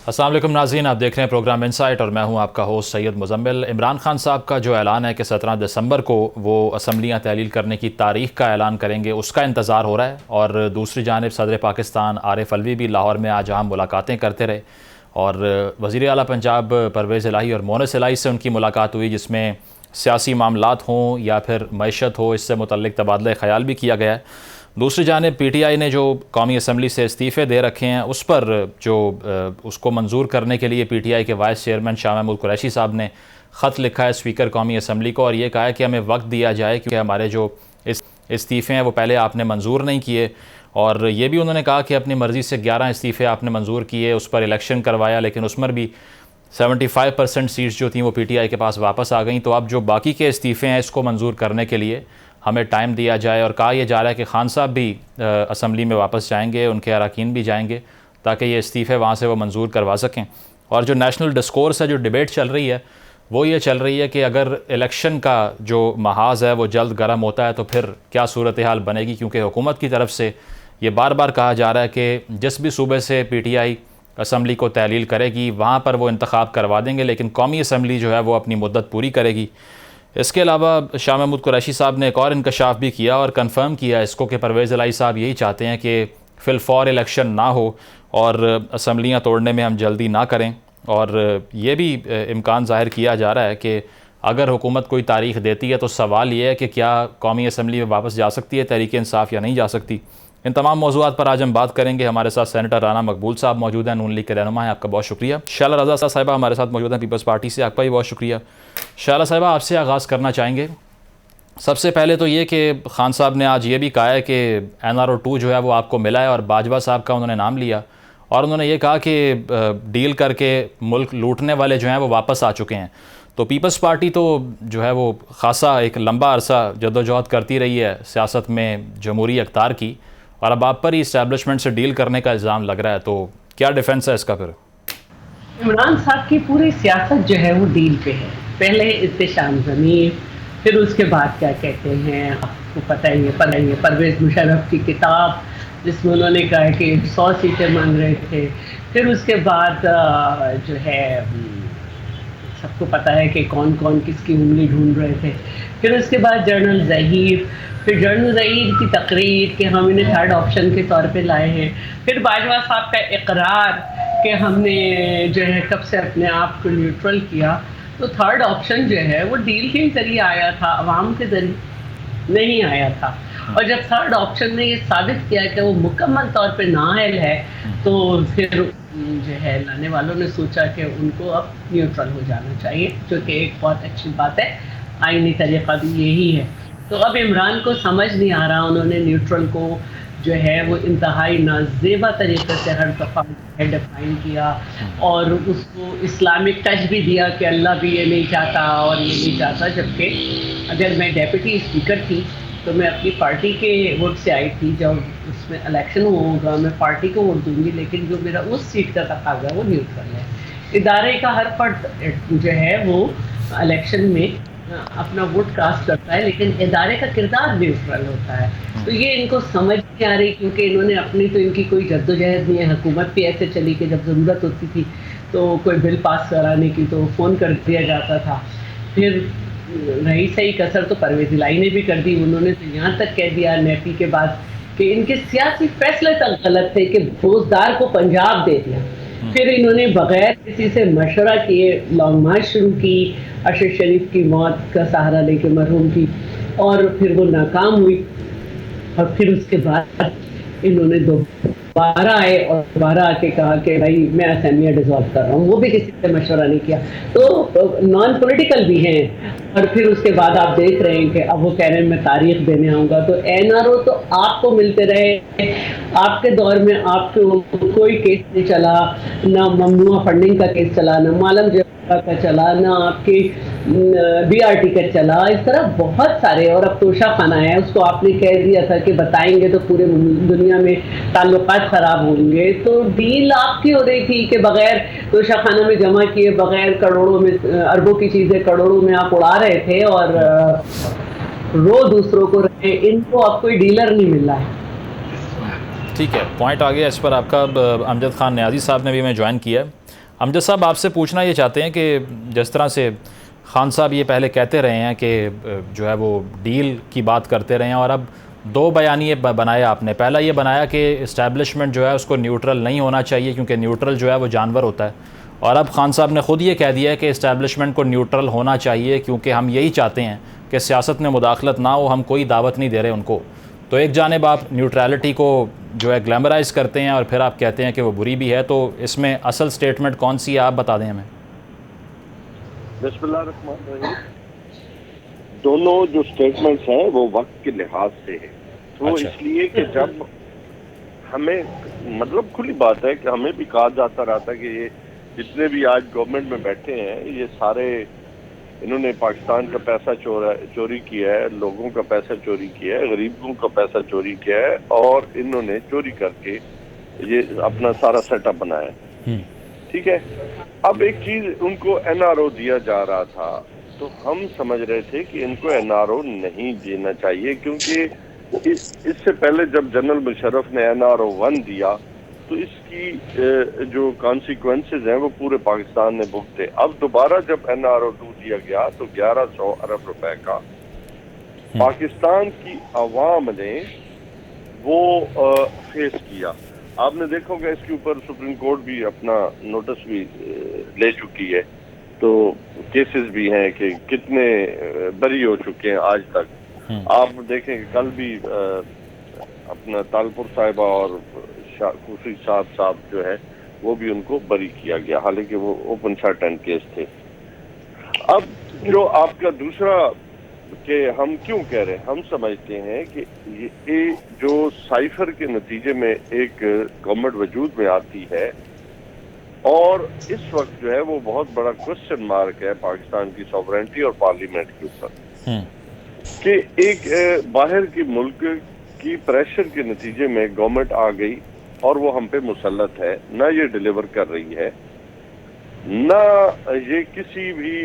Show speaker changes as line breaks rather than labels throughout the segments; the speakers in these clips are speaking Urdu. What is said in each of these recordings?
السلام علیکم ناظرین، آپ دیکھ رہے ہیں پروگرام انسائٹ اور میں ہوں آپ کا ہوسٹ سید مزمل۔ عمران خان صاحب کا جو اعلان ہے کہ 17 دسمبر کو وہ اسمبلیاں تحلیل کرنے کی تاریخ کا اعلان کریں گے، اس کا انتظار ہو رہا ہے۔ اور دوسری جانب صدر پاکستان عارف علوی بھی لاہور میں آج اہم ملاقاتیں کرتے رہے اور وزیر اعلیٰ پنجاب پرویز الہی اور مونس الہی سے ان کی ملاقات ہوئی، جس میں سیاسی معاملات ہوں یا پھر معیشت ہو، اس سے متعلق تبادلہ خیال بھی کیا گیا ہے۔ دوسری جانب پی ٹی آئی نے جو قومی اسمبلی سے استعفے دے رکھے ہیں، اس پر جو اس کو منظور کرنے کے لیے پی ٹی آئی کے وائس چیئرمین شاہ محمود قریشی صاحب نے خط لکھا ہے اسپیکر قومی اسمبلی کو، اور یہ کہا ہے کہ ہمیں وقت دیا جائے کیونکہ ہمارے جو استعفے ہیں وہ پہلے آپ نے منظور نہیں کیے۔ اور یہ بھی انہوں نے کہا کہ اپنی مرضی سے 11 استعفے آپ نے منظور کیے، اس پر الیکشن کروایا، لیکن اس میں بھی 75% سیٹس جو تھیں وہ پی ٹی آئی کے پاس واپس آ گئیں۔ تو اب جو باقی کے استعفے ہیں اس کو منظور کرنے کے لیے ہمیں ٹائم دیا جائے، اور کہا یہ جا رہا ہے کہ خان صاحب بھی اسمبلی میں واپس جائیں گے، ان کے اراکین بھی جائیں گے تاکہ یہ استعفے وہاں سے وہ منظور کروا سکیں۔ اور جو نیشنل ڈسکورس ہے، جو ڈیبیٹ چل رہی ہے، وہ یہ چل رہی ہے کہ اگر الیکشن کا جو محاذ ہے وہ جلد گرم ہوتا ہے تو پھر کیا صورتحال بنے گی، کیونکہ حکومت کی طرف سے یہ بار بار کہا جا رہا ہے کہ جس بھی صوبے سے پی ٹی آئی اسمبلی کو تحلیل کرے گی وہاں پر وہ انتخاب کروا دیں گے، لیکن قومی اسمبلی جو ہے وہ اپنی مدت پوری کرے گی۔ اس کے علاوہ شاہ محمود قریشی صاحب نے ایک اور انکشاف بھی کیا اور کنفرم کیا اس کو کہ پرویز الہی صاحب یہی چاہتے ہیں کہ فی الفور الیکشن نہ ہو اور اسمبلیاں توڑنے میں ہم جلدی نہ کریں۔ اور یہ بھی امکان ظاہر کیا جا رہا ہے کہ اگر حکومت کوئی تاریخ دیتی ہے تو سوال یہ ہے کہ کیا قومی اسمبلی میں واپس جا سکتی ہے تحریک انصاف یا نہیں جا سکتی۔ ان تمام موضوعات پر آج ہم بات کریں گے۔ ہمارے ساتھ سینیٹر رانا مقبول صاحب موجود ہیں، نون لیگ کے رہنما ہیں، آپ کا بہت شکریہ۔ شعلہ رضا صاحبہ ہمارے ساتھ موجود ہیں پیپلز پارٹی سے، آپ کا بھی بہت شکریہ۔ شعلہ صاحبہ آپ سے آغاز کرنا چاہیں گے۔ سب سے پہلے تو یہ کہ خان صاحب نے آج یہ بھی کہا ہے کہ این آر او 2 جو ہے وہ آپ کو ملا ہے، اور باجوہ صاحب کا انہوں نے نام لیا، اور انہوں نے یہ کہا کہ ڈیل کر کے ملک لوٹنے والے جو ہیں وہ واپس آ چکے ہیں۔ تو پیپلز پارٹی تو جو ہے وہ خاصا ایک لمبا عرصہ جدوجہد کرتی رہی ہے سیاست میں جمہوری اقتدار کی، اور اب آپ پر ہی اسٹیبلشمنٹ سے ڈیل کرنے کا الزام لگ رہا ہے، تو کیا ڈیفنس ہے اس کا؟ پھر
عمران صاحب کی پوری سیاست جو ہے وہ ڈیل پہ ہے، پہلے احتشام ضمیر، پھر اس کے بعد کیا کہتے ہیں آپ کو پتہ ہی ہے پرویز مشرف کی کتاب جس میں انہوں نے کہا کہ 100 سیٹیں مانگ رہے تھے، پھر اس کے بعد جو ہے سب کو پتہ ہے کہ کون کون کس کی انگلی ڈھونڈ رہے تھے، پھر اس کے بعد جنرل ظہیر، پھر جنرل ظہیر کی تقریر کہ ہم انہیں تھرڈ آپشن کے طور پہ لائے ہیں، پھر باجوہ صاحب کا اقرار کہ ہم نے جو ہے کب سے اپنے آپ کو نیوٹرل کیا۔ تو تھرڈ آپشن جو ہے وہ ڈیل کے ذریعے آیا تھا، عوام کے ذریعے نہیں آیا تھا، اور جب تھرڈ آپشن نے یہ ثابت کیا کہ وہ مکمل طور پہ نااہل ہے تو پھر جو ہے لانے والوں نے سوچا کہ ان کو اب نیوٹرل ہو جانا چاہیے، جو کہ ایک بہت اچھی بات ہے، آئینی طریقہ بھی یہی ہے۔ تو اب عمران کو سمجھ نہیں آ رہا، انہوں نے نیوٹرل کو جو ہے وہ انتہائی نازیبا طریقے سے ہر دفعہ ڈیفائن کیا، اور اس کو اسلامک ٹچ بھی دیا کہ اللہ بھی یہ نہیں چاہتا اور یہ نہیں چاہتا، جبکہ اگر میں ڈیپٹی اسپیکر تھی تو میں اپنی پارٹی کے ووٹ سے آئی تھی، جب اس میں الیکشن ہوگا میں پارٹی کو ووٹ دوں گی، لیکن جو میرا اس سیٹ کا تقاضا ہے وہ نیوٹرل ہے۔ ادارے کا ہر فرد جو ہے وہ الیکشن میں اپنا ووٹ کاسٹ کرتا ہے، لیکن ادارے کا کردار نیوٹرل ہوتا ہے۔ تو یہ ان کو سمجھ نہیں آ رہی، کیونکہ انہوں نے اپنی تو ان کی کوئی جدوجہد نہیں ہے، حکومت بھی ایسے چلی کہ جب ضرورت ہوتی تھی تو کوئی بل پاس کرانے کی تو فون کر دیا جاتا تھا، پھر رہی صحیح کسر تو پرویز الہی نے بھی کر دی، انہوں نے تو یہاں تک کہہ دیا نیپی کے بعد کہ ان کے سیاسی فیصلے تک غلط تھے کہ روزدار کو پنجاب دے دیا، پھر انہوں نے بغیر کسی سے مشورہ کیے لانگ مارچ شروع کی ارشد شریف کی موت کا سہارا لے کے مرحوم کی، اور پھر وہ ناکام ہوئی، اور پھر اس کے بعد انہوں نے دوبارہ آئے اور دوبارہ آ کے کہا کہ بھائی میں اسمبلیاں ڈیزالو کر رہا ہوں، وہ بھی کسی سے مشورہ نہیں کیا، تو نان پولیٹیکل بھی ہیں۔ اور پھر اس کے بعد آپ دیکھ رہے ہیں کہ اب وہ کہہ رہے ہیں میں تاریخ دینے آؤں گا، تو این آر او تو آپ کو ملتے رہے، آپ کے دور میں آپ کو کوئی کیس نہیں چلا، نہ ممنوعہ فنڈنگ کا کیس چلا، نہ مالم کا چلا، نہ آپ کے بی آر ٹی کا چلا، اس طرح بہت سارے، اور اب توشہ خانہ ہے، اس کو آپ نے کہہ دیا تھا کہ بتائیں گے تو پورے دنیا میں تعلقات خراب ہوں گے، تو ڈیل آپ کی ہو رہی تھی کہ بغیر توشہ خانہ میں جمع کیے، بغیر کروڑوں میں اربوں کی چیزیں کروڑوں میں آپ اڑا رہے تھے اور رو دوسروں کو رہے، ان کو اب کوئی ڈیلر نہیں مل رہا ہے۔
ٹھیک ہے، پوائنٹ آ گیا اس پر آپ کا۔ امجد خان نیازی صاحب نے بھی میں جوائن کیا ہے۔ امجد صاحب آپ سے پوچھنا یہ چاہتے ہیں کہ جس طرح سے خان صاحب یہ پہلے کہتے رہے ہیں کہ جو ہے وہ ڈیل کی بات کرتے رہے ہیں، اور اب دو بیانیے بنائے آپ نے. پہلا یہ بنایا کہ اسٹیبلشمنٹ جو ہے اس کو نیوٹرل نہیں ہونا چاہیے کیونکہ نیوٹرل جو ہے وہ جانور ہوتا ہے، اور اب خان صاحب نے خود یہ کہہ دیا ہے کہ اسٹیبلشمنٹ کو نیوٹرل ہونا چاہیے کیونکہ ہم یہی چاہتے ہیں کہ سیاست میں مداخلت نہ ہو، ہم کوئی دعوت نہیں دے رہے ان کو. تو ایک جانب آپ نیوٹرالٹی کو جو ہے گلیمرائز کرتے ہیں اور پھر آپ کہتے ہیں کہ وہ بری بھی ہے، تو اس میں اصل سٹیٹمنٹ کون سی ہے آپ بتا دیں ہمیں.
بسم اللہ الرحمن الرحیم. دونوں جو سٹیٹمنٹس ہیں وہ وقت کے لحاظ سے ہیں. تو اس لیے کہ جب ہمیں مطلب کھلی بات ہے کہ ہمیں بھی کہا جاتا رہتا ہے کہ یہ جتنے بھی آج گورنمنٹ میں بیٹھے ہیں یہ سارے انہوں نے پاکستان کا پیسہ چوری کیا ہے، لوگوں کا پیسہ چوری کیا ہے، غریبوں کا پیسہ چوری کیا ہے، اور انہوں نے چوری کر کے یہ اپنا سارا سیٹ اپ بنایا ہے. ٹھیک ہے. اب ایک چیز ان کو این آر او دیا جا رہا تھا تو ہم سمجھ رہے تھے کہ ان کو این آر او نہیں دینا چاہیے، کیونکہ اس سے پہلے جب جنرل مشرف نے این آر او 1 دیا تو اس کی جو کانسیکوینسز ہیں وہ پورے پاکستان نے بھگتے. اب دوبارہ جب این آر او 2 دیا گیا تو 1100 ارب روپے کا پاکستان کی عوام نے وہ فیس کیا. آپ نے دیکھو گا اس کے اوپر سپریم کورٹ بھی اپنا نوٹس بھی لے چکی ہے، تو کیسز بھی ہیں کہ کتنے بری ہو چکے ہیں آج تک. آپ دیکھیں کہ کل بھی اپنا تالپور صاحبہ اور خوشی صاحب جو ہے وہ بھی ان کو بری کیا گیا، حالانکہ وہ اوپن شاٹ اینڈ کیس تھے. اب جو آپ کا دوسرا کہ ہم کیوں کہہ رہے ہیں، ہم سمجھتے ہیں کہ یہ جو سائفر کے نتیجے میں ایک گورنمنٹ وجود میں آتی ہے، اور اس وقت جو ہے وہ بہت بڑا کوسچن مارک ہے پاکستان کی سوورنٹی اور پارلیمنٹ کے اوپر، کہ ایک باہر کے ملک کی پریشر کے نتیجے میں گورنمنٹ آ گئی اور وہ ہم پہ مسلط ہے، نہ یہ ڈیلیور کر رہی ہے، نہ یہ کسی بھی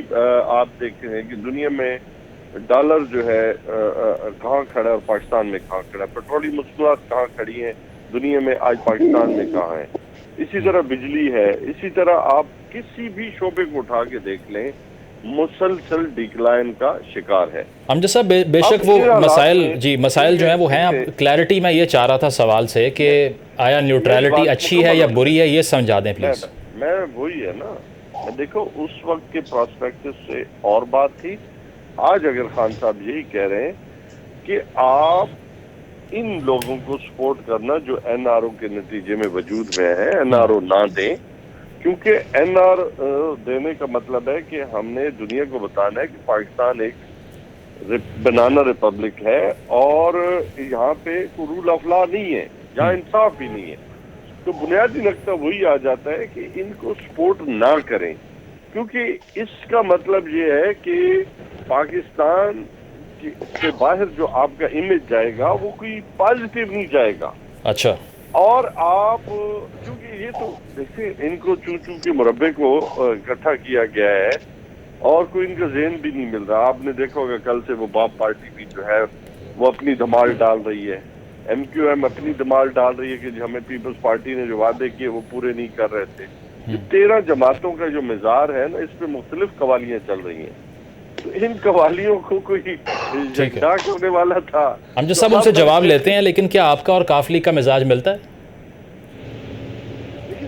آپ دیکھتے ہیں کہ دنیا میں ڈالر جو ہے کہاں کھڑا ہے اور پاکستان میں کہاں کھڑا ہے، پیٹرولیم مصنوعات کہاں کھڑی ہیں دنیا میں، آج پاکستان میں کہاں ہے. اسی طرح بجلی ہے، اسی طرح آپ کسی بھی شعبے کو اٹھا کے دیکھ لیں مسلسل ڈیکلائن کا شکار ہے.
امجد صاحب بے شک وہ مسائل جو ہیں وہ ہیں. اب کلیئرٹی میں یہ چاہ رہا تھا سوال سے کہ آیا نیوٹرالٹی اچھی ہے یا بری ہے، یہ سمجھا دیں پلیز.
میں وہی ہے نا، دیکھو اس وقت کے پراسپیکٹس سے اور بات تھی. آج اگر خان صاحب یہی کہہ رہے ہیں کہ آپ ان لوگوں کو سپورٹ کرنا جو این آر او کے نتیجے میں وجود میں ہے، این آر او نہ دیں، کیونکہ این آر دینے کا مطلب ہے کہ ہم نے دنیا کو بتانا ہے کہ پاکستان ایک بنانا ریپبلک ہے اور یہاں پہ کوئی رول آف لا نہیں ہے، یہاں انصاف بھی نہیں ہے. تو بنیادی نقطہ وہی آ جاتا ہے کہ ان کو سپورٹ نہ کریں، کیونکہ اس کا مطلب یہ ہے کہ پاکستان سے باہر جو آپ کا امیج جائے گا وہ کوئی پازیٹیو نہیں جائے گا.
اچھا.
اور آپ کیونکہ یہ تو دیکھیں ان کو چون کے مربع کو اکٹھا کیا گیا ہے اور کوئی ان کا ذہن بھی نہیں مل رہا. آپ نے دیکھا ہوگا کل سے وہ باپ پارٹی بھی جو ہے وہ اپنی دھمال ڈال رہی ہے، ایم کیو ایم اپنی دھمال ڈال رہی ہے کہ ہمیں پیپلز پارٹی نے جو وعدے کیے وہ پورے نہیں کر رہے تھے. 13 جماعتوں کا جو مزار ہے نا، اس پہ مختلف قوالیاں چل رہی ہیں، تو ان قوالیوں کو کوئی ڈاک ہونے والا تھا.
ہم جو سب ان سے جواب لیتے ہیں، لیکن کیا آپ کا اور قافلی کا مزاج ملتا ہے؟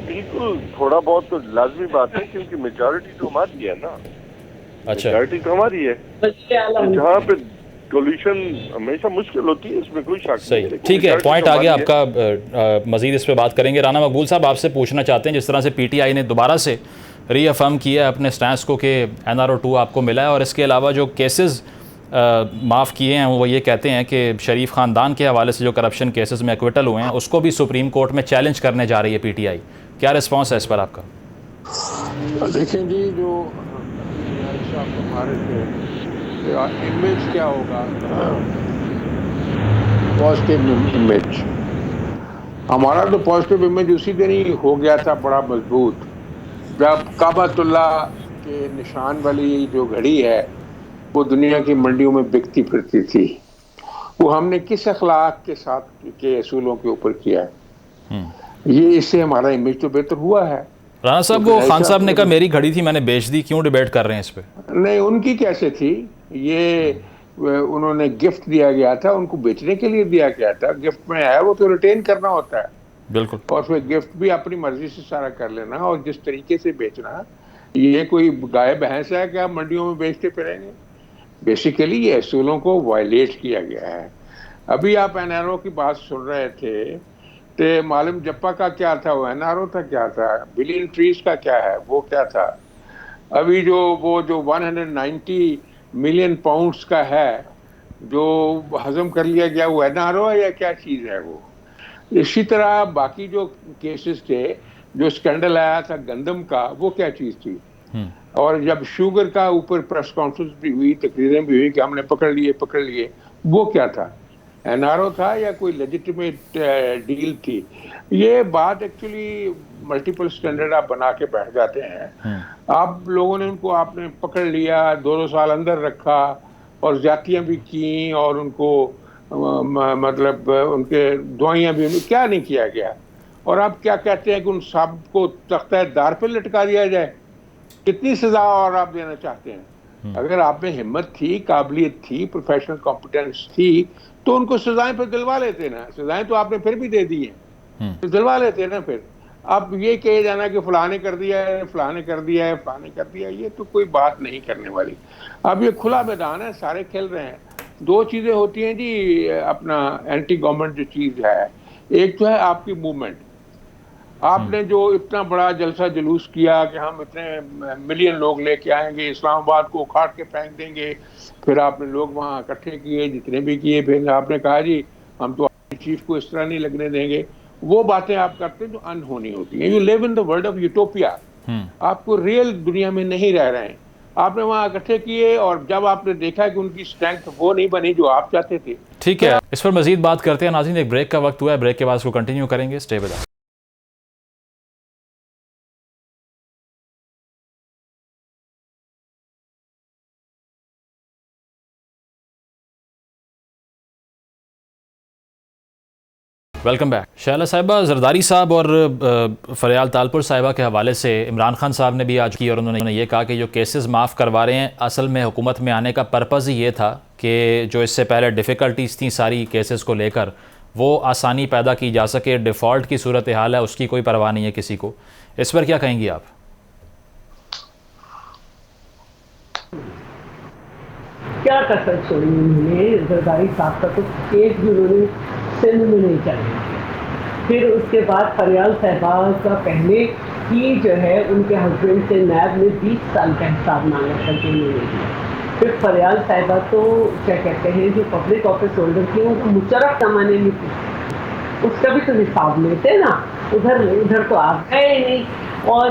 بالکل تھوڑا بہت تو لازمی بات ہے، کیونکہ میجارٹی تو ہماری ہے نا.
اچھا،
میجارٹی تو ہماری ہے، جہاں پہ کولیشن ہمیشہ مشکل ہوتی ہے، اس میں کوئی شک نہیں.
ٹھیک ہے، پوائنٹ آ گیا آپ کا. مزید اس پہ بات کریں گے. رانا مقبول صاحب آپ سے پوچھنا چاہتے ہیں، جس طرح سے پی ٹی آئی نے دوبارہ سے ری افرم کیا ہے اپنے سٹینس کو کہ این آر او 2 آپ کو ملا ہے، اور اس کے علاوہ جو کیسز معاف کیے ہیں وہ یہ کہتے ہیں کہ شریف خاندان کے حوالے سے جو کرپشن کیسز میں ایکویٹل ہوئے ہیں اس کو بھی سپریم کورٹ میں چیلنج کرنے جا رہی ہے پی ٹی آئی. کیا رسپانس ہے اس پر آپ کا؟
دیکھیں جی، جو صاحب ہمارے تھے امیج کیا ہوگا، پازیٹیو امیج. ہمارا تو پازیٹیو امیج اسی دن ہی ہو گیا تھا بڑا مضبوط، جب کعبۃ اللہ کے نشان والی جو گھڑی ہے وہ دنیا کی منڈیوں میں بکتی پھرتی تھی. وہ ہم نے کس اخلاق کے ساتھ کے اصولوں کے اوپر کیا ہے؟ یہ اس سے ہمارا امیج تو بہتر ہوا ہے.
رانا صاحب وہ خان صاحب نے کہا میری گھڑی تھی میں نے بیچ دی، کیوں ڈیبیٹ کر رہے ہیں اس پہ؟
نہیں، ان کی کیسے تھی؟ یہ انہوں نے گفٹ دیا گیا تھا، ان کو بیچنے کے لیے دیا گیا تھا. گفٹ میں ہے وہ تو ریٹین کرنا ہوتا ہے.
بالکل.
اور پھر گفٹ بھی اپنی مرضی سے سارا کر لینا، اور جس طریقے سے بیچنا، یہ کوئی گائے بھینس ہے کہ آپ منڈیوں میں بیچتے پھریں گے؟ بیسیکلی یہ اصولوں کو وائلیٹ کیا گیا ہے. ابھی آپ این آر او کی بات سن رہے تھے تو معلوم جپا کا کیا تھا، وہ این آر او تھا کیا تھا، بلین ٹریز کا کیا ہے، وہ کیا تھا. ابھی جو 190 ملین پاؤنڈز کا ہے جو ہضم کر لیا گیا، وہ این آر او ہے یا کیا چیز ہے وہ؟ اسی طرح باقی جو کیسز تھے، جو اسکینڈل آیا تھا گندم کا، وہ کیا چیز تھی؟ اور جب شوگر کا اوپر پریس کانفرنس بھی ہوئی، تقریریں بھی ہوئی کہ ہم نے پکڑ لیے، وہ کیا تھا؟ این آر او تھا یا کوئی لیجیٹیمیٹ ڈیل تھی؟ یہ بات ایکچولی ملٹیپل اسٹینڈرڈ آپ بنا کے بیٹھ جاتے ہیں. آپ لوگوں نے ان کو آپ نے پکڑ لیا، 2 سال اندر رکھا اور زیادتیاں بھی کیں، اور ان کو مطلب ان کے دعائیاں بھی، کیا نہیں کیا گیا. اور آپ کیا کہتے ہیں کہ ان سب کو تختہ دار پہ لٹکا دیا جائے؟ کتنی سزا اور آپ دینا چاہتے ہیں؟ اگر آپ میں ہمت تھی، قابلیت تھی، پروفیشنل کمپیٹنس تھی تو ان کو سزائیں پہ دلوا لیتے نا. سزائیں تو آپ نے پھر بھی دے دی ہیں تو دلوا لیتے نا. پھر اب یہ کہے جانا کہ فلاں نے کر دیا ہے، فلاں نے کر دیا ہے، فلاں نے کر دیا ہے، یہ تو کوئی بات نہیں کرنے والی. اب یہ کھلا میدان ہے، سارے کھیل رہے ہیں. 2 چیزیں ہوتی ہیں جی اپنا اینٹی گورنمنٹ جو چیز ہے. ایک تو ہے آپ کی موومنٹ. آپ نے جو اتنا بڑا جلسہ جلوس کیا کہ ہم اتنے ملین لوگ لے کے آئیں گے، اسلام آباد کو اکھاڑ کے پھینک دیں گے، پھر آپ نے لوگ وہاں اکٹھے کیے جتنے بھی کیے، پھر آپ نے کہا جی ہم تو چیف کو اس طرح نہیں لگنے دیں گے. وہ باتیں آپ کرتے ہیں جو انہونی ہوتی ہیں. You live in the world of utopia. آپ کو ریئل دنیا میں نہیں رہ رہے ہیں. آپ نے وہاں اکٹھے کیے اور جب آپ نے دیکھا کہ ان کی اسٹرینتھ وہ نہیں بنی جو آپ چاہتے تھے.
ٹھیک ہے، اس پر مزید بات کرتے ہیں. ناظرین ایک بریک کا وقت ہوا ہے، بریک کے بعد اس کو کنٹینیو کریں گے. Stay with us. Welcome back. Shahla صاحبہ، زرداری صاحب اور فریال تالپور صاحبہ کے حوالے سے عمران خان صاحب نے بھی آج کی، اور انہوں نے یہ کہا کہ جو کیسز معاف کروا رہے ہیں اصل میں حکومت میں آنے کا پرپز ہی یہ تھا کہ جو اس سے پہلے ڈیفیکلٹیز تھیں ساری کیسز کو لے کر وہ آسانی پیدا کی جا سکے. ڈیفالٹ کی صورتحال ہے، اس کی کوئی پرواہ نہیں ہے کسی کو. اس پر کیا کہیں گی آپ؟
کیا کسر چھوڑی انہوں نے زرداری صاحب کا تو کیس بھی انہوں نے سندھ میں نہیں چلنے دیا. پھر اس کے بعد فریال صاحبہ کا پہلے ہی جو ہے ان کے ہسبینڈ سے نیب نے 20 سال کا حساب مانگا تھا کہ انہوں نے دیا. پھر فریال صاحبہ تو کیا کہتے ہیں جو پبلک آفس ہولڈر تھی ان کو مشرف زمانے میں تھی، اس کا بھی تو حساب لیتے نا. ادھر تو آپ گئے نہیں. اور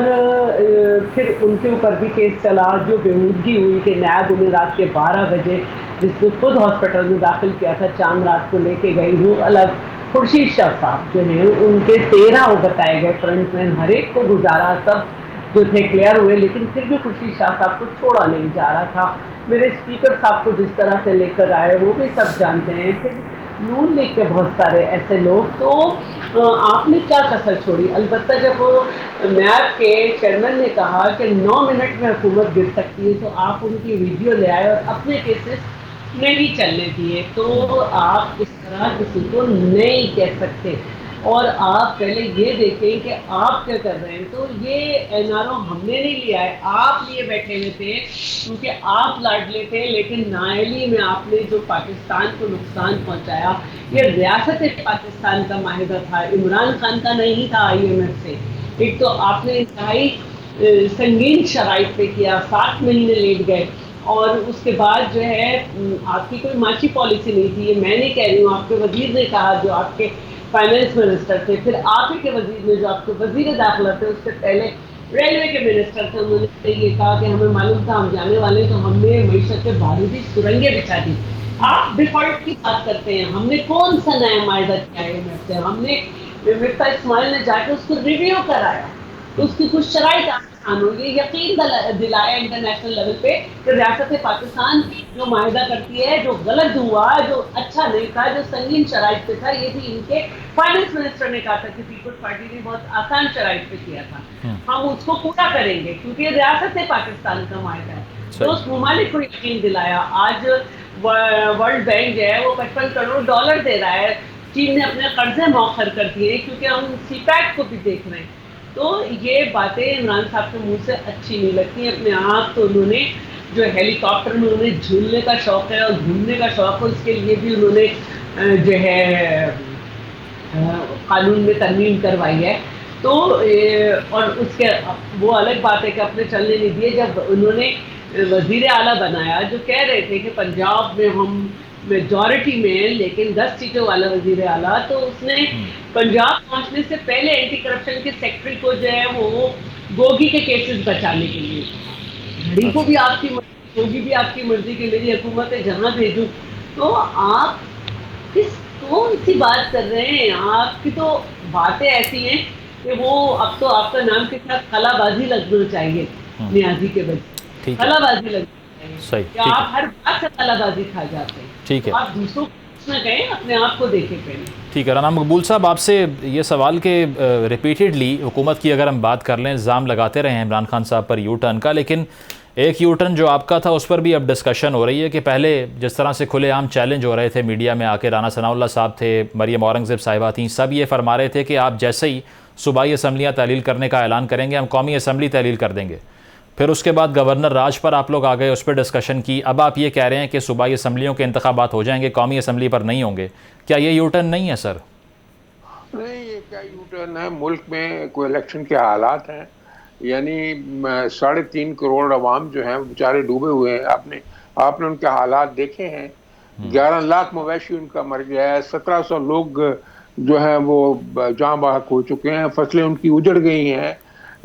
پھر ان کے اوپر بھی کیس چلا جو بےہودگی ہوئی کہ نیب انہیں رات کے 12 بجے جس کو خود ہاسپٹل میں داخل کیا تھا چاند رات کو لے کے گئی. وہ الگ. خورشید شاہ صاحب جو ہیں ان کے 13 بتائے گئے فرنٹ مین، ہر ایک کو گزارا، سب جو تھے کلیئر ہوئے، لیکن پھر بھی خورشید شاہ صاحب کو چھوڑا نہیں جا رہا تھا. میرے اسپیکر صاحب کو جس طرح سے لے کر آئے وہ بھی سب جانتے ہیں. پھر نون لیگ کے بہت سارے ایسے لوگ. تو آپ نے کیا کسر چھوڑی؟ البتہ جب وہ نیب کے چیئرمین نے کہا کہ 9 منٹ میں حکومت گر سکتی ہے تو آپ ان کی ویڈیو لے آئے اور اپنے کیسز نہیں چلنے دیے. تو آپ اس طرح کسی کو نہیں کہہ سکتے. اور آپ پہلے یہ دیکھیں کہ آپ کیا کر رہے ہیں. تو یہ این آر او ہم نے نہیں لیا ہے، آپ لیے بیٹھے ہوئے تھے کیونکہ آپ لاڈلے تھے. لیکن نااہلی میں آپ نے جو پاکستان کو نقصان پہنچایا، یہ ریاست پاکستان کا معاہدہ تھا، عمران خان کا نہیں تھا آئی ایم ایف سے. ایک تو آپ نے انتہائی سنگین شرائط پہ کیا، 7 مہینے لیٹ گئے. اور اس کے بعد جو ہے آپ کی کوئی معاشی پالیسی نہیں تھی. یہ میں نہیں کہہ رہی ہوں، آپ کے وزیر نے کہا جو آپ کے فائنینس منسٹر تھے. پھر آپ ہی کے وزیر نے جو آپ کے وزیر داخلہ تھے، اس سے پہلے ریلوے کے منسٹر تھے، انہوں نے یہ کہا کہ ہمیں معلوم تھا ہم جانے والے تو ہم نے معیشت کے بارودی سرنگیں بچھا دی. آپ ڈیفالٹ کی بات کرتے ہیں. ہم نے کون سا نیا معاہدہ کیا ہے؟ ہم نے مرزا اسماعیل نے جا کے اس کو ریویو کرایا تو اس کی کچھ شرائط پاکستان ہو. یہ یقین دلایا انٹرنیشنل لیول پہ کہ ریاست پاکستان جو معاہدہ کرتی ہے, جو غلط ہوا, جو اچھا نہیں تھا, جو سنگین شرائط پہ تھا, یہ بھی ان کے فائنانس منسٹر نے کہا تھا کہ پیپلز پارٹی نے بہت آسان شرائط پہ کیا تھا, ہم اس کو پورا کریں گے کیونکہ یہ ریاست پاکستان کا معاہدہ ہے. تو اس ممالک کو یقین دلایا. آج ورلڈ بینک جو ہے وہ 55 کروڑ ڈالر دے رہا ہے. چین نے اپنے قرضے مؤخر کر دیے کیونکہ ہم سی پیک کو بھی دیکھ رہے ہیں. تو یہ باتیں عمران صاحب کے منہ سے اچھی نہیں لگتی. اپنے آپ تو انہوں نے جو ہیلی کاپٹر میں انہیں جھولنے کا شوق ہے اور گھومنے کا شوق ہے, اس کے لیے بھی انہوں نے جو ہے قانون میں ترمیم کروائی ہے. تو اور اس کے وہ الگ بات ہے کہ اپنے چلنے نہیں دیے. جب انہوں نے وزیر اعلیٰ بنایا جو کہہ رہے تھے کہ پنجاب میں ہم میجورٹی میں ہیں لیکن 10 سیٹوں والا وزیر اعلیٰ, تو اس نے پنجاب پہنچنے سے پہلے اینٹی کرپشن کے سیکٹری کو جو ہے وہ گوگی کے کیسز بچانے کے لیے, گھڑی کو بھی آپ کی مرضی, گوگی بھی آپ کی مرضی کہ میری حکومت ہے جہاں بھیجوں. تو آپ کس کون سی بات کر رہے ہیں؟ آپ کی تو باتیں ایسی ہیں کہ وہ اب تو آپ کا نام کے ساتھ خلا بازی لگنا چاہیے, نیازی کے بچے خلا بازی لگنا چاہیے کہ آپ ہر بات سے خلا بازی کھا جاتے ہیں.
ٹھیک ہے,
آپ دوسروں کو نہ کہیں, اپنے آپ کو دیکھیں پہلے.
ٹھیک ہے. رانا مقبول صاحب, آپ سے یہ سوال کہ ریپیٹیڈلی حکومت کی اگر ہم بات کر لیں, الزام لگاتے رہے ہیں عمران خان صاحب پر یو ٹرن کا, لیکن ایک یو ٹرن جو آپ کا تھا اس پر بھی اب ڈسکشن ہو رہی ہے کہ پہلے جس طرح سے کھلے عام چیلنج ہو رہے تھے میڈیا میں آ کے, رانا ثناء اللہ صاحب تھے, مریم اورنگزیب صاحبہ تھیں, سب یہ فرما رہے تھے کہ آپ جیسے ہی صوبائی اسمبلیاں تحلیل کرنے کا اعلان کریں گے ہم قومی اسمبلی تحلیل کر دیں گے. پھر اس کے بعد گورنر راج پر آپ لوگ آ گئے, اس پہ ڈسکشن کی. اب آپ یہ کہہ رہے ہیں کہ صوبائی اسمبلیوں کے انتخابات ہو جائیں گے, قومی اسمبلی پر نہیں ہوں گے. کیا یہ یو ٹرن نہیں ہے سر؟
نہیں, یہ کیا یو ٹرن ہے؟ ملک میں کوئی الیکشن کے حالات ہیں, یعنی 3.5 کروڑ عوام جو ہیں بیچارے ڈوبے ہوئے ہیں. آپ نے ان کے حالات دیکھے ہیں. 11 لاکھ مویشی ان کا مر گیا ہے, 1700 لوگ جو ہیں وہ جاں بحق ہو چکے ہیں, فصلیں ان کی اجڑ گئی ہیں.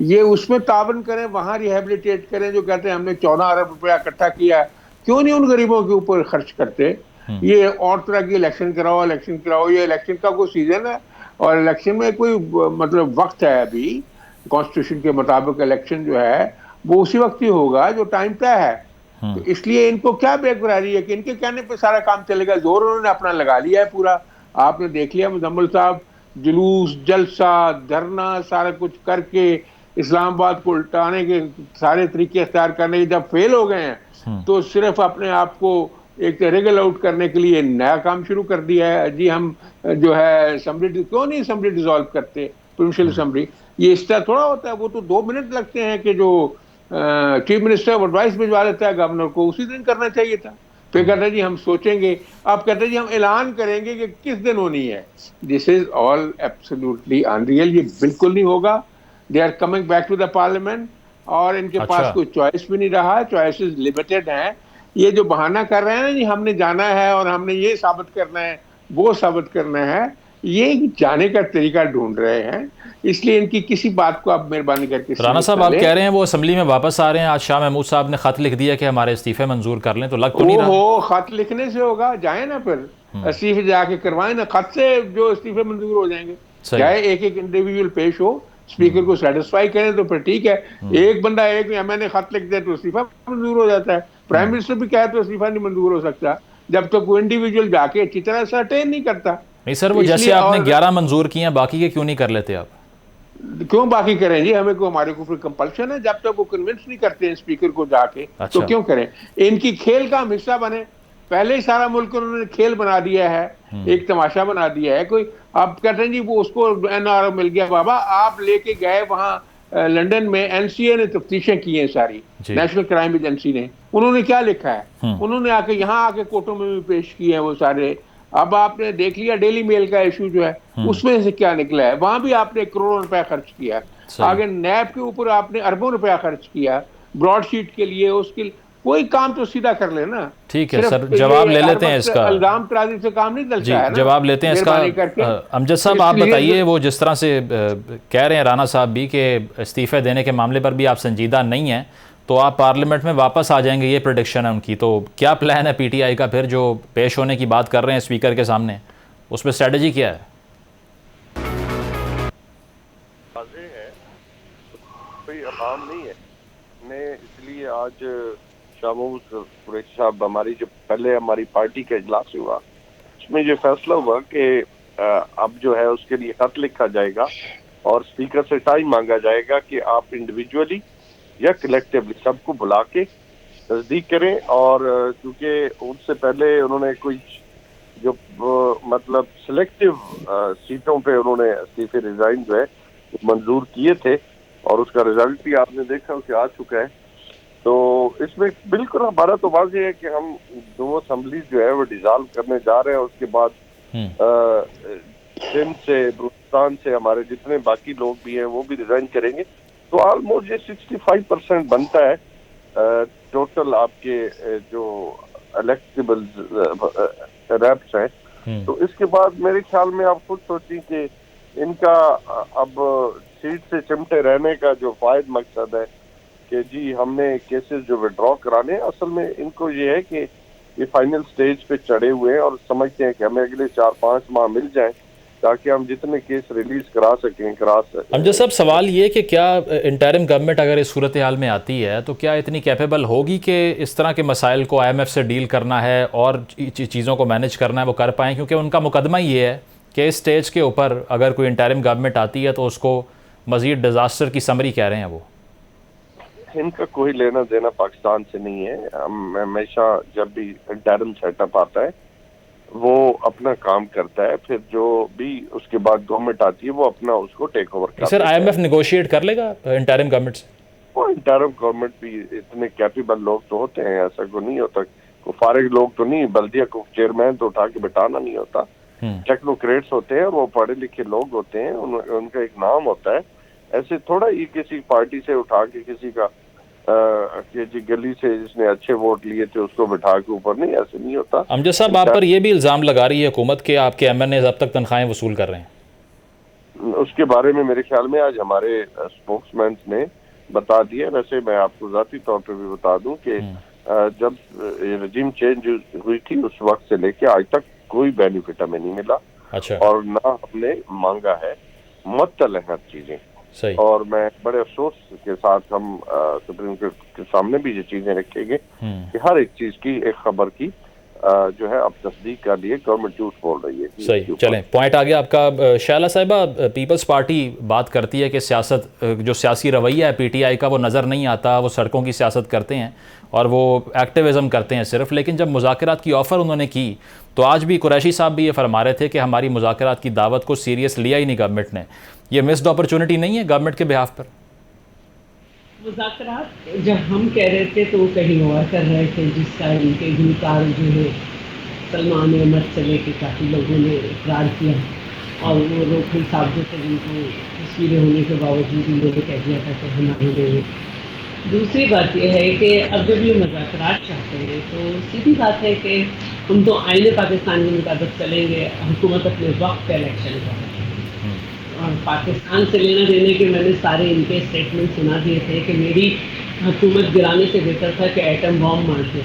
یہ اس میں تعاون کریں, وہاں ریہیبلیٹیٹ کریں. جو کہتے ہیں ہم نے 14 ارب روپیہ اکٹھا کیا, کیوں نہیں ان غریبوں کے اوپر خرچ کرتے؟ یہ اور طرح کی الیکشن کراؤ. یہ الیکشن کا کوئی سیزن ہے اور الیکشن میں کوئی مطلب وقت ہے؟ ابھی کانسٹیٹیوشن کے مطابق الیکشن جو ہے وہ اسی وقت ہی ہوگا جو ٹائم طے ہے. تو اس لیے ان کو کیا بے قراری ہے کہ ان کے کہنے پہ سارا کام چلے گا؟ زور انہوں نے اپنا لگا لیا ہے پورا. آپ نے دیکھ لیا مزمل صاحب, جلوس, جلسہ, دھرنا, سارا کچھ کر کے اسلام آباد کو الٹانے کے سارے طریقے اختیار کرنے کے جب فیل ہو گئے ہیں تو صرف اپنے آپ کو ایک ریگل آؤٹ کرنے کے لیے نیا کام شروع کر دیا ہے. جی ہم جو ہے اسمبلی کیوں نہیں اسمبلی ڈیزالو کرتے, پروونشل اسمبلی؟ یہ اس طرح تھوڑا ہوتا ہے. وہ تو 2 منٹ لگتے ہیں کہ جو چیف منسٹر ایڈوائس بھجوا دیتا ہے گورنر کو, اسی دن کرنا چاہیے تھا. پھر کہتے ہیں جی ہم سوچیں گے, آپ کہتے ہیں جی ہم اعلان کریں گے کہ کس دن ہونی ہے. This is all absolutely unreal. یہ بالکل نہیں ہوگا. They are coming back to the parliament, اور ان کے پاس کوئی چوائس بھی نہیں رہا, چوائسز لمیٹڈ ہیں. یہ جو بہانہ کر رہے ہیں نا جی ہم نے جانا ہے اور ہم نے یہ ثابت کرنا ہے وہ ثابت کرنا ہے, یہ جانے کا طریقہ ڈھونڈ رہے ہیں. اس لیے ان کی کسی بات کو آپ مہربانی کر کے
رانا صاحب, آپ کہہ رہے ہیں وہ اسمبلی میں واپس آ رہے ہیں. آج شاہ محمود صاحب نے خط لکھ دیا کہ ہمارے استعفے منظور کر لیں, تو لگ تو نہیں رہا.
خط لکھنے سے ہوگا؟ جائیں نا پھر استعفے جا کے کروائیں نا, خط سے جو استعفے منظور ہو جائیں گے. چاہے ایک انڈیویجول پیش ہو, اسپیکر کو سیٹسفائی کریں تو پھر ٹھیک ہے. ایک بندہ ایک میں نے خط لکھ دیا تو استعفا منظور ہو جاتا ہے. پرائم منسٹر بھی کہے تو استعفا نہیں منظور ہو سکتا جب تک کوئی انڈیویجول جا کے اچھی طرح سے اٹین نہیں کرتا.
نہیں سر, وہ جیسے آپ نے 11 منظور کیے ہیں, باقی کے کیوں نہیں کر لیتے آپ؟
کیوں باقی کریں جی؟ ہمیں کو ہمارے کو پھر کمپلشن ہے. جب تک وہ کنونس نہیں کرتے ہیں اسپیکر کو جا کے تو کیوں کریں؟ ان کی کھیل کا ہم حصہ بنے. پہلے ہی سارا ملک انہوں نے کھیل بنا دیا ہے, ایک تماشا بنا دیا ہے. کوئی آپ کہتے ہیں جی وہ اس کو NRO مل گیا. بابا آپ لے کے گئے وہاں لنڈن میں, NCA نے تفتیشیں کی ہیں ساری, نیشنل کرائم ایجنسی نے. انہوں نے کیا لکھا ہے؟ انہوں نے آ کے یہاں آ کے کوٹوں میں بھی پیش کیے ہیں وہ سارے. اب آپ نے دیکھ لیا ڈیلی میل کا ایشو جو ہے, اس میں سے کیا نکلا ہے. وہاں بھی آپ نے 1 کروڑ روپیہ خرچ کیا. آگے نیب کے اوپر آپ نے اربوں روپیہ خرچ کیا براڈ شیٹ کے لیے. اس کے کوئی کام تو سیدھا کر لے نا.
ٹھیک ہے سر, جواب لے لیتے ہیں اس کا.
الزام ترازی سے کام نہیں چلتا ہے نا.
جواب لیتے ہیں اس کا. امجد صاحب آپ بتائیے, وہ جس طرح سے کہہ رہے ہیں رانا صاحب بھی کہ استعفے دینے کے معاملے پر بھی آپ سنجیدہ نہیں ہیں, تو آپ پارلیمنٹ میں واپس آ جائیں گے, یہ پریڈکشن ہے ان کی. تو کیا پلان ہے پی ٹی آئی کا پھر, جو پیش ہونے کی بات کر رہے ہیں اسپیکر کے سامنے, اس میں اسٹریٹجی کیا ہے؟
واضح ہے, کوئی عوام نہیں ہے. کہ آج شاہ محمود قریشی صاحب پہلے ہماری پارٹی کا اجلاس ہوا، اس میں یہ فیصلہ ہوا کہ اب جو ہے اس کے لیے خط لکھا جائے گا اور اسپیکر سے ٹائم مانگا جائے گا کہ آپ انڈیویجولی یا کلیکٹیولی سب کو بلا کے تصدیق کریں، اور کیونکہ ان سے پہلے انہوں نے کوئی جو مطلب سلیکٹیو سیٹوں پہ انہوں نے استعفے ریزائن جو ہے منظور کیے تھے، اور اس کا رزلٹ بھی آپ نے دیکھا کہ آ چکا ہے. تو اس میں بالکل ہمارا تو واضح ہے کہ ہم دو اسمبلیز جو ہے وہ ڈیزالو کرنے جا رہے ہیں. اس کے بعد سندھ سے بلوچستان سے ہمارے جتنے باقی لوگ بھی ہیں وہ بھی ریزائن کریں گے. تو آلموسٹ یہ 65% بنتا ہے ٹوٹل آپ کے جو الیکٹیبل ریپس ہیں. تو اس کے بعد میرے خیال میں آپ خود سوچیں کہ ان کا اب سیٹ سے چمٹے رہنے کا جو فائد مقصد ہے کہ جی ہم نے کیسز جو وڈرا کرانے، اصل میں ان کو یہ ہے کہ یہ فائنل سٹیج پہ چڑھے ہوئے ہیں اور سمجھتے ہیں کہ ہمیں اگلے 4-5 ماہ مل جائیں تاکہ ہم جتنے کیس ریلیز کرا سکیں.
امجد صاحب، سوال یہ کہ کیا انٹرم گورنمنٹ اگر اس صورتحال میں آتی ہے تو کیا اتنی کیپیبل ہوگی کہ اس طرح کے مسائل کو IMF سے ڈیل کرنا ہے اور چیزوں کو مینیج کرنا ہے وہ کر پائیں؟ کیونکہ ان کا مقدمہ یہ ہے کہ اس سٹیج کے اوپر اگر کوئی انٹرم گورنمنٹ آتی ہے تو اس کو مزید ڈیزاسٹر کی سمری کہہ رہے ہیں. وہ
ان کا کوئی لینا دینا پاکستان سے نہیں ہے. ہمیشہ جب بھی انٹرم سیٹ اپ آتا ہے وہ اپنا کام کرتا ہے، پھر جو بھی اس کے بعد گورنمنٹ آتی ہے وہ اپنا اس کو ٹیک اوور کرتا ہے.
سر IMF نیگوشیٹ کر لے گا انٹرم گورنمنٹ سے؟
وہ انٹرم گورنمنٹ بھی اتنے کیپیبل لوگ تو ہوتے ہیں، ایسا کوئی نہیں ہوتا، کوئی فارغ لوگ تو نہیں. بلدیہ کو چیئرمین تو اٹھا کے بٹانا نہیں ہوتا، ٹیکنوکریٹس ہوتے ہیں اور وہ پڑھے لکھے لوگ ہوتے ہیں، ان کا ایک نام ہوتا ہے. ایسے تھوڑا ہی کسی پارٹی سے اٹھا کے کسی کا کہ جی گلی سے جس نے اچھے ووٹ لیے تھے اس کو بٹھا کے اوپر، نہیں، ایسے نہیں ہوتا.
امجد صاحب، آپ پر یہ بھی الزام لگا رہی ہے حکومت کہ آپ کے MNAs اب تک تنخواہیں وصول کر رہے ہیں.
اس کے بارے میں میرے خیال میں آج ہمارے اسپوکس مینس نے بتا دیا. ویسے میں آپ کو ذاتی طور پہ بھی بتا دوں کہ جب رجیم چینج ہوئی تھی اس وقت سے لے کے آج تک کوئی بینیفٹ ہمیں نہیں ملا.
اچھا.
اور نہ ہم نے مانگا ہے. معطل ہیں ہر چیزیں.
صحیح.
اور میں بڑے افسوس کے ساتھ ہم سپریم کورٹ کے سامنے بھی یہ چیزیں رکھیں گے کہ ہر ایک چیز کی ایک خبر کی جو ہے اب تصدیق کر لیے گورنمنٹ جھوٹ بول رہی ہے.
صحیح. چلیں، پوائنٹ آ گیا آپ کا. شائلہ صاحبہ، پیپلز پارٹی بات کرتی ہے کہ سیاست جو سیاسی رویہ ہے PTI کا وہ نظر نہیں آتا، وہ سڑکوں کی سیاست کرتے ہیں اور وہ ایکٹیویزم کرتے ہیں صرف. لیکن جب مذاکرات کی آفر انہوں نے کی تو آج بھی قریشی صاحب بھی یہ فرما رہے تھے کہ ہماری مذاکرات کی دعوت کو سیریس لیا ہی نہیں گورنمنٹ نے. یہ مسڈ اپرچونٹی نہیں ہے گورنمنٹ کے بہاف پر؟
مذاکرات جب ہم کہہ رہے تھے تو وہ کہیں اور کر رہے تھے، جس کا ان کے گلوکار جو ہے سلمان احمد سے لے کے کافی لوگوں نے اقرار کیا، اور وہ لوگ پھر صاحب سے ان کو تصویریں ہونے کے باوجود انہوں نے کہہ دیا تھا کہ ہم آگے دیں گے. دوسری بات یہ ہے کہ اب جب یہ مذاکرات چاہتے ہیں تو سیدھی بات ہے کہ ہم تو آئین پاکستان کے مطابق چلیں گے. حکومت اپنے وقت کا الیکشن کر رہی ہے اور پاکستان سے لینا دینے کے میں نے سارے ان کے اسٹیٹمنٹ سنا دیے تھے کہ میری حکومت گرانے سے بہتر تھا کہ ایٹم بام مار دے،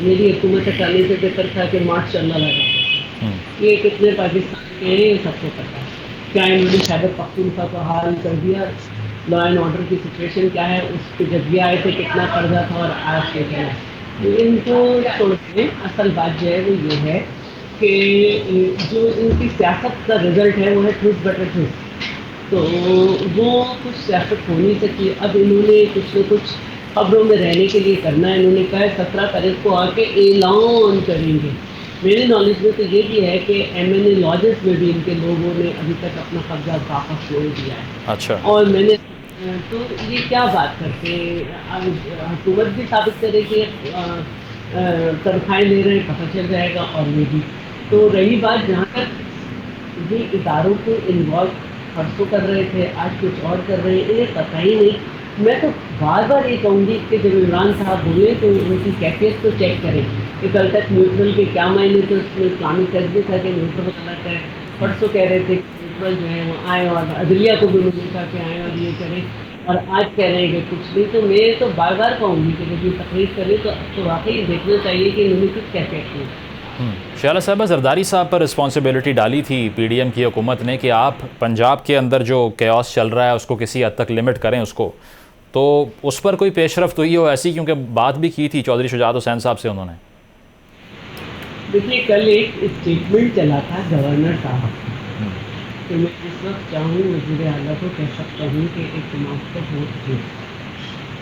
میری حکومت ہٹانے سے بہتر تھا کہ مارچ چلنا لگا. یہ کتنے پاکستان کے ہیں یہ سب کو پتا ہے. کیا انہوں نے خیبر پختونخوا کو حال کر دیا؟ لا اینڈ آرڈر کی سچویشن کیا ہے؟ اس پہ جب یہ آئے تھے کتنا قرضہ تھا اور آج کے کیا ہے؟ ان کو چھوڑ کے اصل بات جو ہے وہ یہ ہے کہ جو ان کی سیاست کا رزلٹ ہے وہ ہے ٹروتھ بٹر ٹروتھ. تو وہ کچھ سیاست ہو نہیں سکی. اب انہوں نے کچھ نہ کچھ خبروں میں رہنے کے لیے کرنا ہے. انہوں نے کہا 17 تاریخ کو آ کے اعلان کریں گے. میری نالج میں تو یہ بھی ہے کہ MNA لاجز میں بھی ان کے لوگوں نے ابھی تک اپنا قبضہ واپس چھوڑ دیا ہے.
اچھا. اور
میں نے تو یہ کیا بات کرتے حکومت بھی ثابت کرے کہ تنخواہیں لے رہے ہیں، پتہ چل جائے گا. اور یہ بھی تو رہی بات جہاں تک یہ اداروں کو انوالو پرسوں کر رہے تھے، آج کچھ اور کر رہے ہیں، انہیں پتہ ہی نہیں. میں تو بار بار یہ کہوں گی کہ جب عمران صاحب ہوئے تو ان کی کیفیت تو چیک کریں کہ کل تک نیوٹرل کے کیا معنی تھے. اس میں اسلامی تجزیہ تھا کہ نیوٹرل غلط ہے. پرسوں کہہ رہے تھے کہ نیوٹرل جو ہے وہ آئے اور عدلیہ کو بھی انہوں نے کہا کہ آئیں اور یہ کریں، اور آج کہہ رہے ہیں کہ کچھ نہیں. تو میں تو بار بار کہوں گی کہ جب یہ تقریر کریں تو واقعی دیکھنا چاہیے کہ انہوں نے کچھ کیفیت کی.
شائلہ صاحبہ، زرداری صاحب پر رسپانسبلٹی ڈالی تھی PDM کی حکومت نے کہ آپ پنجاب کے اندر جو کیوس چل رہا ہے اس کو کسی حد تک لمٹ کریں اس کو. تو اس پر کوئی پیش رفت ہوئی ہو ایسی؟ کیونکہ بات بھی کی تھی چودھری شجاعت حسین صاحب سے انہوں نے.
دیکھیے کل ایک اسٹیٹمنٹ چلا تھا گورنر صاحب کہ میں اس وقت چاہوں وزیر اعلیٰ کو کہہ سکتا ہوں کہ اعتماد کا ووٹ دیں.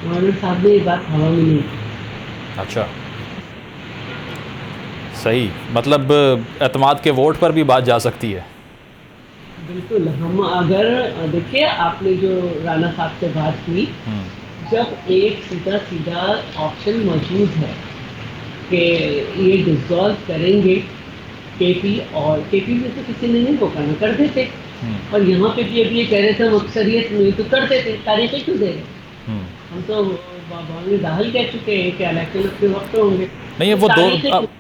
گورنر صاحب نے یہ بات ہوا میں نہیں کی.
اچھا صحیح، مطلب اعتماد کے ووٹ پر بھی بات جا سکتی ہے.
بالکل. ہم اگر دیکھیے آپ نے جو رانا صاحب سے بات کی، جب ایک سیدھا آپشن موجود ہے کہ یہ ڈسالو کریں گے کے پی، اور کے پی میں تو کسی نے نہیں کو کرنا، کر دیتے. اور یہاں پہ بھی اب یہ کہہ رہے تھے ہم اکثریت نہیں تو کر دیتے، تاریخیں کیوں دے رہے؟ ہم تو بابا داخل کہہ چکے ہیں کہ الیکشن کے وقت ہوں گے.
نہیں وہ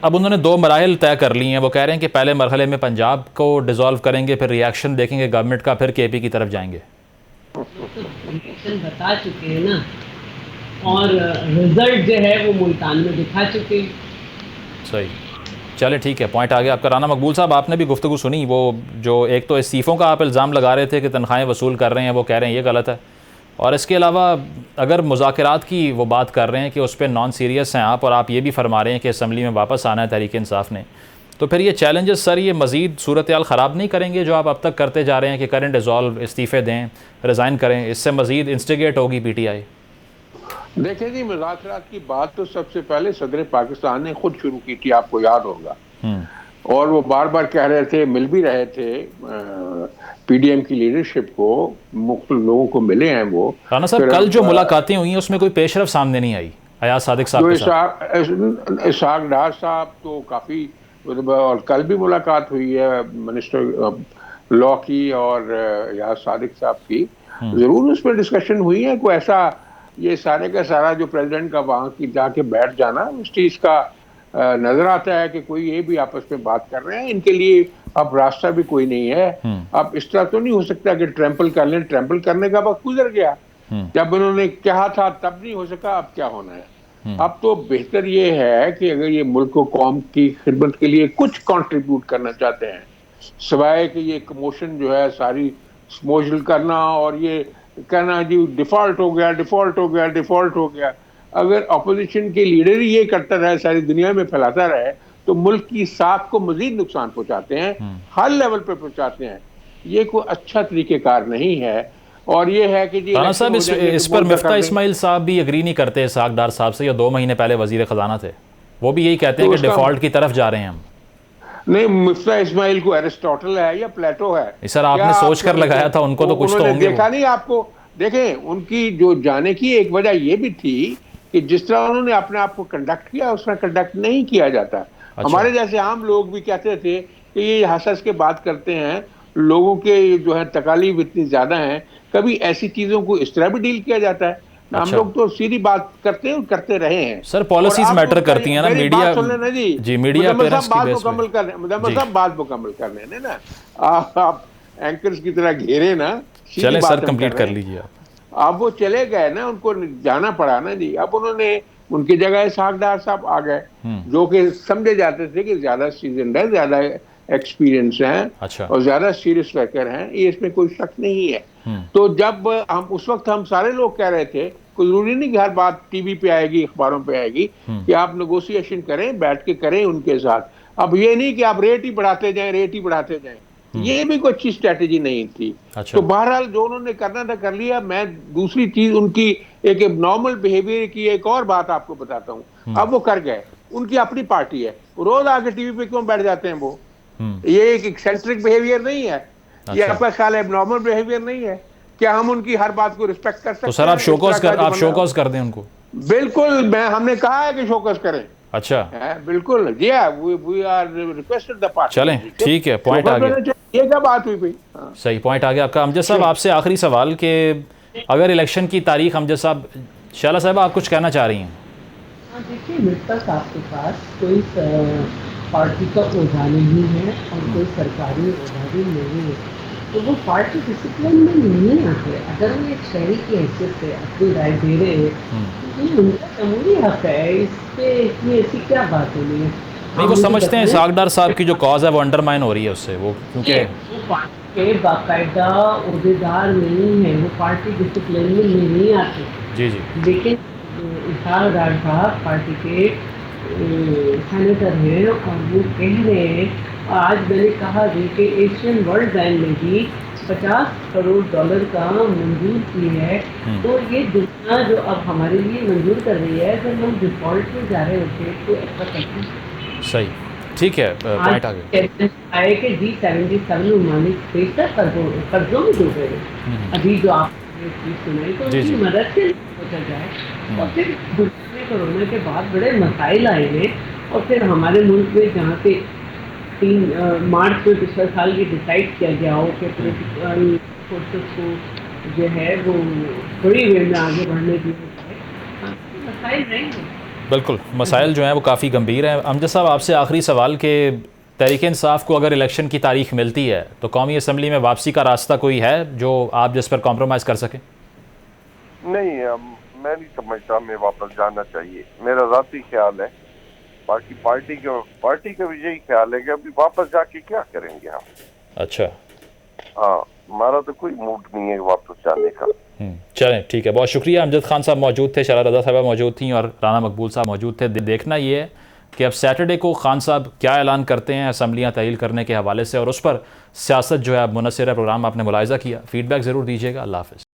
اب انہوں نے 2 مراحل طے کر لی ہیں. وہ کہہ رہے ہیں کہ پہلے مرحلے میں پنجاب کو ڈیزالو کریں گے، پھر ری ایکشن دیکھیں گے گورنمنٹ کا، پھر کے پی کی طرف جائیں گے.
الیکشن بتا چکے ہیں نا، اور رزلٹ جو ہے وہ ملتان میں دکھا چکے ہیں.
صحیح، چلے ٹھیک ہے، پوائنٹ آ گیا آپ کا. رانا مقبول صاحب آپ نے بھی گفتگو سنی، وہ جو ایک تو استعفوں کا آپ الزام لگا رہے تھے کہ تنخواہیں وصول کر رہے ہیں، وہ کہہ رہے ہیں یہ غلط ہے. اور اس کے علاوہ اگر مذاکرات کی وہ بات کر رہے ہیں کہ اس پہ نان سیریس ہیں آپ، اور آپ یہ بھی فرما رہے ہیں کہ اسمبلی میں واپس آنا ہے تحریک انصاف نے، تو پھر یہ چیلنجز سر یہ مزید صورتحال خراب نہیں کریں گے جو آپ اب تک کرتے جا رہے ہیں کہ کریں ڈیزالو، استعفے دیں، ریزائن کریں؟ اس سے مزید انسٹیگیٹ ہوگی پی ٹی آئی.
دیکھیں جی، مذاکرات کی بات تو سب سے پہلے صدر پاکستان نے خود شروع کی تھی، آپ کو یاد ہوگا. اور وہ بار بار کہہ رہے تھے، مل بھی رہے تھے پی ڈی ایم کی لیڈرشپ کو، مختلف لوگوں کو ملے ہیں وہ.
رانا صاحب کل جو ملاقاتیں ہوئی ہیں اس میں کوئی پیش رفت سامنے نہیں آئی ایاز صادق صاحب کے ساتھ.
اسحاق ڈار صاحب تو کافی، اور کل بھی ملاقات ہوئی ہے منسٹر لا کی اور ایاز صادق صاحب کی. ضرور اس پہ ڈسکشن ہوئی ہے. کوئی ایسا یہ سارے کا سارا جو پریزیڈنٹ کا وہاں کی جا کے بیٹھ جانا اس چیز کا نظر آتا ہے کہ کوئی یہ بھی آپس میں بات کر رہے ہیں. ان کے لیے اب راستہ بھی کوئی نہیں ہے. اب اس طرح تو نہیں ہو سکتا کہ ٹریمپل کر لیں. ٹریمپل کرنے کا وقت گزر گیا. جب انہوں نے کہا تھا تب نہیں ہو سکا، اب کیا ہونا ہے؟ اب تو بہتر یہ ہے کہ اگر یہ ملک و قوم کی خدمت کے لیے کچھ کنٹریبیوٹ کرنا چاہتے ہیں، سوائے کہ یہ کموشن جو ہے ساری سموشل کرنا اور یہ کہنا جی ڈیفالٹ ہو گیا، ڈیفالٹ ہو گیا، ڈیفالٹ ہو گیا، اگر اپوزیشن کے لیڈر ہی یہ کرتا رہے، ساری دنیا میں پھیلاتا رہے، تو ملک کی ساکھ کو مزید نقصان پہنچاتے ہیں، ہر لیول پہ پہنچاتے ہیں. یہ کوئی اچھا طریقہ کار نہیں ہے. اور یہ ہے کہ جی
رانا صاحب اس پر مفتاح اسماعیل صاحب بھی اگری نہیں کرتے اسحاق ڈار صاحب سے، یا 2 مہینے پہلے وزیر خزانہ تھے، وہ بھی یہی کہتے ہیں کہ ڈیفالٹ کی طرف جا رہے ہیں ہم.
نہیں، مفتاح اسماعیل کو ایرسٹوٹل ہے یا پلیٹو ہے؟
سر آپ نے سوچ کر لگایا تھا، ان کو تو کچھ تو ہوں گے.
دیکھا نہیں آپ کو؟ دیکھیں ان کی جو جانے کی ایک وجہ یہ بھی تھی کہ جس طرح انہوں نے اپنے آپ کو کنڈکٹ کیا اس میں کنڈکٹ نہیں کیا جاتا. ہمارے جیسے عام لوگ بھی کہتے تھے کہ یہ ہنس کے بات کرتے ہیں، لوگوں کے جو ہے تکالیف اتنی زیادہ ہیں، کبھی ایسی چیزوں کو اس طرح بھی ڈیل کیا جاتا ہے. ہم لوگ تو سیدھی بات کرتے ہیں اور کرتے رہے ہیں.
سر پالیسیز میٹر کرتی ہیں نا، میڈیا. جی میڈیا پیرنٹس کی بیس
مکمل کر رہے ہیں، مدمر صاحب بات مکمل کر رہے ہیں نا. آپ اینکرز کی طرح گھیرے نا.
چلیں سر کمپلیٹ کر لیجیے آپ.
اب وہ چلے گئے نا، ان کو جانا پڑا نا جی. اب انہوں نے ان کی جگہ اسحاق ڈار صاحب آ گئے، جو کہ سمجھے جاتے تھے کہ زیادہ سیزنڈ ہے، زیادہ ایکسپیرینس ہیں اور زیادہ سیریس ورکر ہیں. یہ اس میں کوئی شک نہیں ہے. تو جب ہم اس وقت ہم سارے لوگ کہہ رہے تھے، کوئی ضروری نہیں کہ ہر بات ٹی وی پہ آئے گی، اخباروں پہ آئے گی، کہ آپ نیگوسیشن کریں، بیٹھ کے کریں ان کے ساتھ. اب یہ نہیں کہ آپ ریٹ ہی بڑھاتے جائیں، ریٹ ہی بڑھاتے جائیں. یہ بھی کوئی اچھی اسٹریٹجی نہیں تھی. تو بہرحال جو انہوں نے کرنا تھا کر لیا. میں دوسری چیز ان کی ایک نارمل بیہیویئر کی ایک اور بات آپ کو بتاتا ہوں. اب وہ کر گئے، ان کی اپنی پارٹی ہے، روز آ کے ٹی وی پہ کیوں بیٹھ جاتے ہیں وہ؟ یہ ایک ایکسنٹرک بیہیویئر نہیں ہے؟ یہ آپ کا خیال ہے نارمل بیہیویئر نہیں ہے؟ کیا ہم ان کی ہر بات کو رسپیکٹ کر سکتے ہیں؟
تو سر آپ شوکاز کر دیں ان کو.
بالکل، ہم نے کہا ہے کہ شوکاز کریں.
اچھا
بالکل جی، we are requested the party.
چلیں ٹھیک ہے، پوائنٹ آ گیا.
یہ کیا بات ہوئی بھائی؟
صحیح پوائنٹ آ گیا آپ کا. امجد صاحب آپ سے آخری سوال کہ اگر الیکشن کی تاریخ، امجد صاحب، شعلہ صاحبہ آپ کچھ کہنا چاہ رہی ہیں؟
دیکھیے میرے پاس آپ کے پاس کوئی پارٹی کا عہدہ نہیں ہے اور کوئی سرکاری عہدہ بھی نہیں ہے، تو وہ پارٹی ڈسپلن میں نہیں آتے. اگر وہ ایک شہری کی حیثیت سے اپنی رائے دے رہے ہیں تو یہ ان کا جمہوری حق ہے. اس پہ اتنی ایسی کیا بات ہونی ہے؟
نہیں، وہ سمجھتے ہیں اسحاق ڈار صاحب کی جو کاز ہے وہ انڈرمائن ہو رہی ہے اس سے، وہ کیونکہ
کے باقاعدہ عہدیدار نہیں ہیں، وہ پارٹی ڈسپلن میں نہیں آتے،
جی جی،
لیکن اسحاق ڈار صاحب پارٹی کے سینیٹر ہیں اور وہ کہہ رہے ہیں، آج میں نے کہا بھی کہ ایشین ورلڈ بینک نے بھی $50 کروڑ کا منظور کی ہے، تو یہ دنیا جو اب ہمارے لیے منظور کر رہی ہے، اگر ہم ڈیفالٹ میں جا رہے ہوتے تو ایسا کرتے۔
صحیح، ٹھیک ہے، پوائنٹ آگے
آئے کہ G77 ممالک بیشتر قرضوں میں ڈوبے ہیں، ابھی جو آپ نے چیز سنائی تو ان کی مدد سے سوچا جائے، اور پھر دنیا میں کورونا کے بعد بڑے مسائل آئے ہیں، اور پھر ہمارے ملک میں جہاں پہ 3 مارچ میں پچھلے سال یہ ڈیسائیڈ کیا گیا ہو کہ پولیٹیکل فورسز کو جو ہے وہ بڑی وے میں آگے بڑھنے کی مسائل رہیں گے۔
بالکل، مسائل جو ہیں وہ کافی گمبھیر ہیں۔ امجد صاحب، آپ سے آخری سوال کہ تحریک انصاف کو اگر الیکشن کی تاریخ ملتی ہے تو قومی اسمبلی میں واپسی کا راستہ کوئی ہے جو آپ جس پر کمپرومائز کر سکیں؟
نہیں، میں نہیں سمجھتا میں واپس جانا چاہیے، میرا ذاتی خیال ہے، باقی پارٹی کا بھی یہی خیال ہے کہ ابھی واپس جا کے کیا کریں گے ہم۔
اچھا،
ہاں، ہمارا تو کوئی موڈ نہیں ہے واپس جانے کا۔
چلیں ٹھیک ہے، بہت شکریہ۔ امجد خان صاحب موجود تھے، شرح رضا صاحبہ موجود تھیں، اور رانا مقبول صاحب موجود تھے۔ دیکھنا یہ ہے کہ اب سیٹرڈے کو خان صاحب کیا اعلان کرتے ہیں اسمبلیاں تحلیل کرنے کے حوالے سے، اور اس پر سیاست جو ہے اب منحصر ہے۔ پروگرام آپ نے ملاحظہ کیا، فیڈ بیک ضرور دیجیے گا۔ اللہ حافظ۔